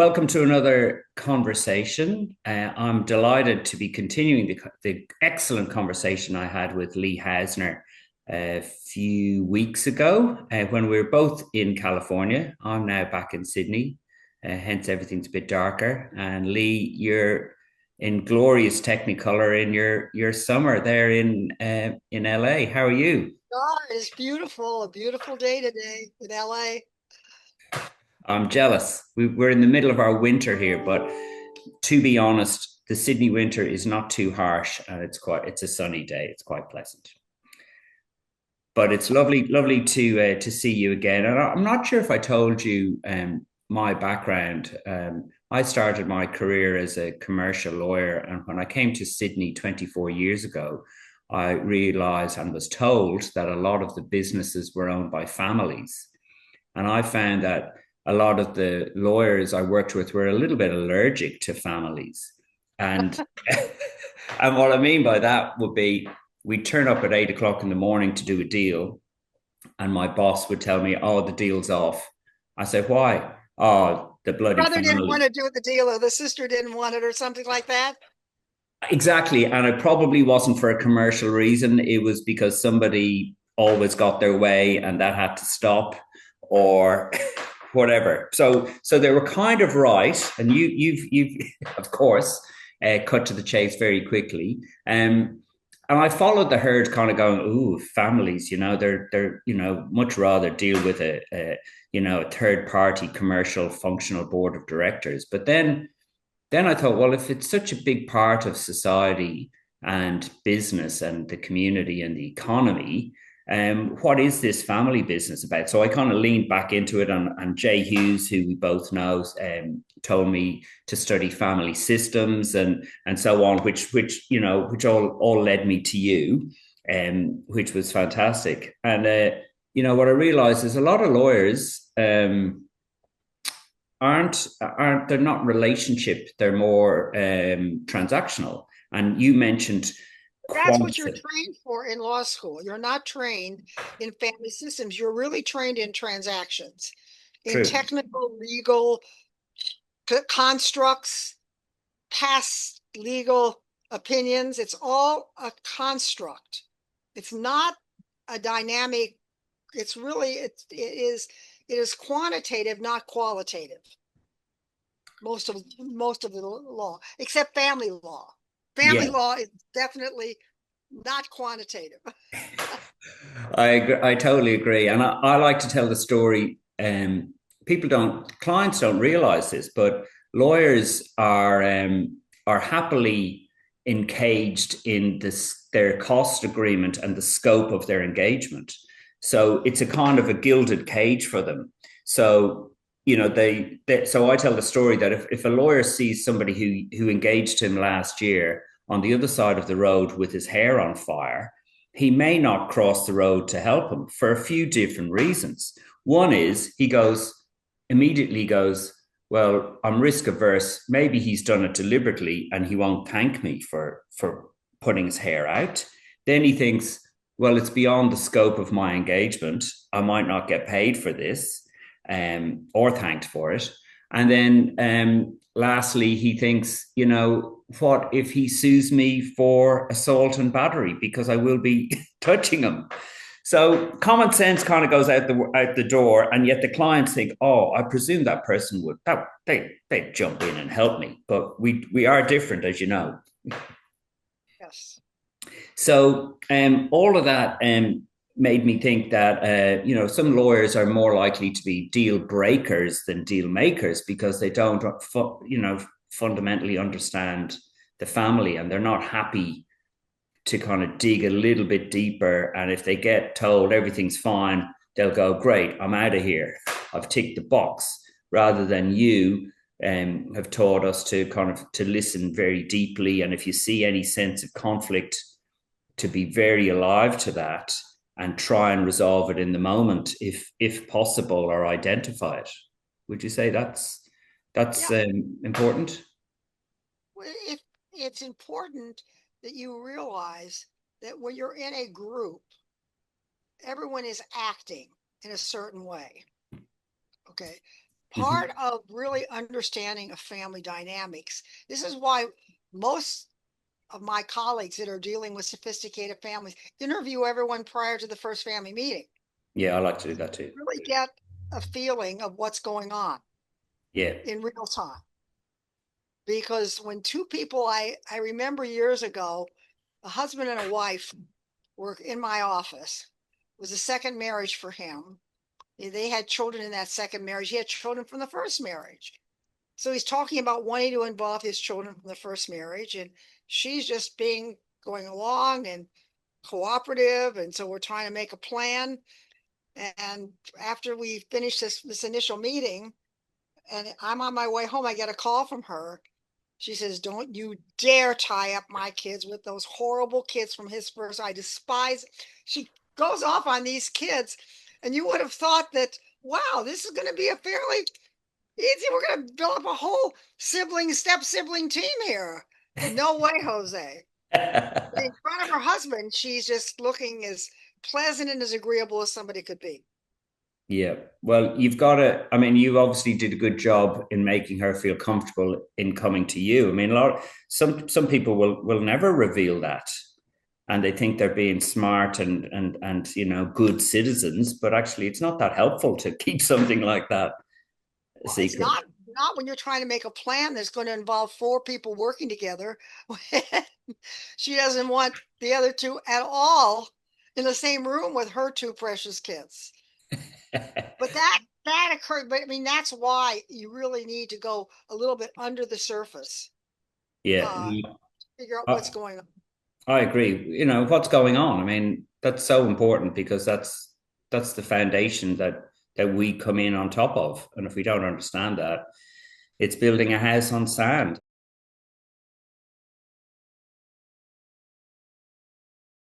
Welcome to another conversation. I'm delighted to be continuing the excellent conversation I had with Lee Hausner a few weeks ago when we were both in California. I'm now back in Sydney, hence everything's a bit darker. And Lee, you're in glorious Technicolor in your summer there in LA. How are you? God, it's beautiful. A beautiful day today in LA. I'm jealous. We're in the middle of our winter here, but to be honest, the Sydney winter is not too harsh, and it's a sunny day. It's quite pleasant. But it's lovely to see you again. And I'm not sure if I told you my background. I started my career as a commercial lawyer, and when I came to Sydney 24 years ago, I realized and was told that a lot of the businesses were owned by families. And I found that a lot of the lawyers I worked with were a little bit allergic to families. And and what I mean by that would be we'd turn up at 8 o'clock in the morning to do a deal, and my boss would tell me, "Oh, the deal's off." I said, "Why?" "Oh, the bloody Brother didn't family." want to do the deal, or the sister didn't want it, or something like that. Exactly. And it probably wasn't for a commercial reason. It was because somebody always got their way and that had to stop or whatever. So they were kind of right. And you've of course cut to the chase very quickly. And I followed the herd kind of going, ooh, families, they're much rather deal with a third party commercial functional board of directors. But then I thought, well, if it's such a big part of society and business and the community and the economy, what is this family business about? So I kind of leaned back into it, and Jay Hughes, who we both know, told me to study family systems and so on, which all led me to you, which was fantastic. And what I realized is a lot of lawyers. Aren't they're not relationship, they're more transactional. And you mentioned That's what you're quantity. trained for in law school. You're not trained in family systems. You're really trained in transactions, in True. technical legal constructs, past legal opinions. It's all a construct. It's not a dynamic. It's really it is quantitative, not qualitative. Most of the law, except family law. Family Yeah, law is definitely not quantitative. I totally agree. And I like to tell the story. Clients don't realize this, but lawyers are happily engaged in their cost agreement and the scope of their engagement. So it's a kind of a gilded cage for them. So so I tell the story that if a lawyer sees somebody who engaged him last year on the other side of the road with his hair on fire, he may not cross the road to help him for a few different reasons. One is he immediately goes, well, I'm risk averse. Maybe he's done it deliberately and he won't thank me for putting his hair out. Then he thinks, well, it's beyond the scope of my engagement. I might not get paid for this, or thanked for it. And then lastly, he thinks, what if he sues me for assault and battery because I will be touching him? So common sense kind of goes out the door, and yet the clients think, "Oh, I presume that person would they jump in and help me." But we are different, as you know. Yes. So all of that made me think that some lawyers are more likely to be deal breakers than deal makers because they don't fundamentally understand the family, and they're not happy to kind of dig a little bit deeper. And if they get told everything's fine, they'll go, "Great, I'm out of here. I've ticked the box." Rather than you have taught us to kind of to listen very deeply, and if you see any sense of conflict, to be very alive to that and try and resolve it in the moment, if possible, or identify it. Would you say that's Yeah. important? It's important that you realize that when you're in a group, everyone is acting in a certain way. Okay. Part of really understanding of family dynamics. This is why most of my colleagues that are dealing with sophisticated families interview everyone prior to the first family meeting. Yeah, I like to do that too. Really get a feeling of what's going on Yeah. in real time. Because when two people, I remember years ago, a husband and a wife were in my office. It was a second marriage for him. They had children in that second marriage. He had children from the first marriage. So he's talking about wanting to involve his children from the first marriage, and she's just being going along and cooperative. And so we're trying to make a plan. And after we finish this initial meeting, and I'm on my way home, I get a call from her. She says, "Don't you dare tie up my kids with those horrible kids from his first. I despise." She goes off on these kids, and you would have thought that, wow, this is going to be a fairly easy. We're going to build up a whole step sibling team here. No way, Jose. In front of her husband, she's just looking as pleasant and as agreeable as somebody could be. Yeah. Well, you've got to, I mean, you obviously did a good job in making her feel comfortable in coming to you. I mean, some people will never reveal that, and they think they're being smart and good citizens, but actually it's not that helpful to keep something like that a Well, it's secret. not when you're trying to make a plan that's going to involve four people working together. She doesn't want the other two at all in the same room with her two precious kids. But that occurred. But I mean, that's why you really need to go a little bit under the surface, Yeah. uh, figure out what's I, going on. I agree. What's going on. I mean, that's so important because that's the foundation that we come in on top of. And if we don't understand that, it's building a house on sand.